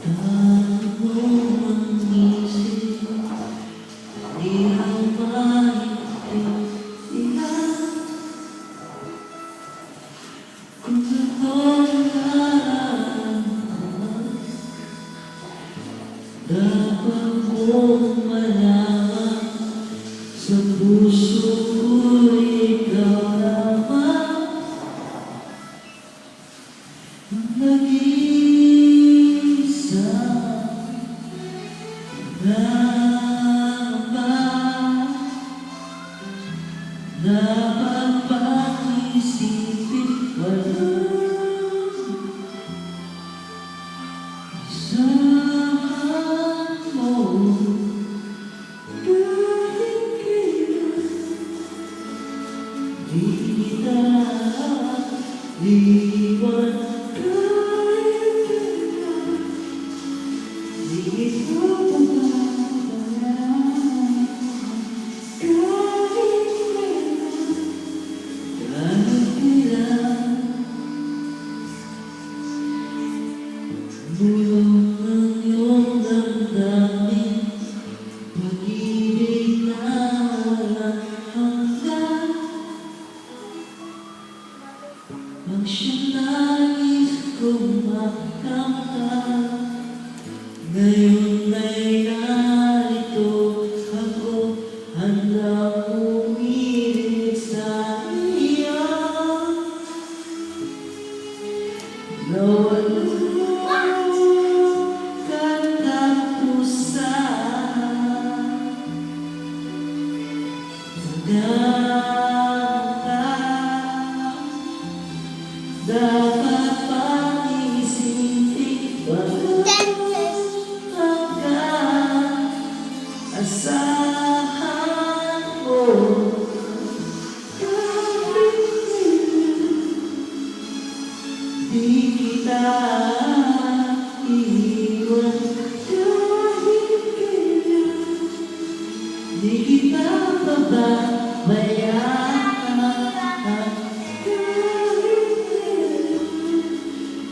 Kamo ang isip, di maintindihan kung ako'y nararamdaman. Dapat kong malaman sa puso ko'y ikaw naman ang nag-iisa dapat bang isipin walang samahan mo kahit kailan di kita iwan kahit kailan di kita pababayaan kahit bulong ng iyong damdamin, pag-ibig na walang hanggan. Ang siyang nais kong makamtan, ngayon ay narito ako, handang umilig sa iyo. Nawala dapat pag-isipin hanggang asahan mo kahit di kita iwan kahit kailan di kita pababayaan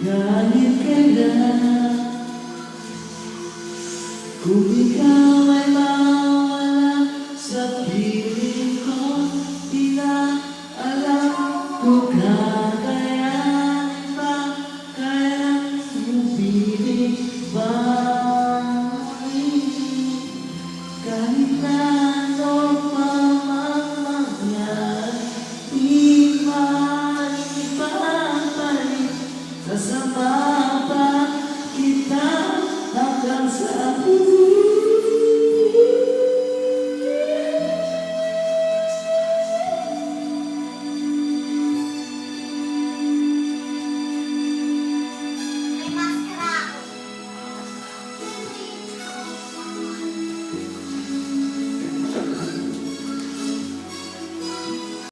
kahit kailan kung ikaw ay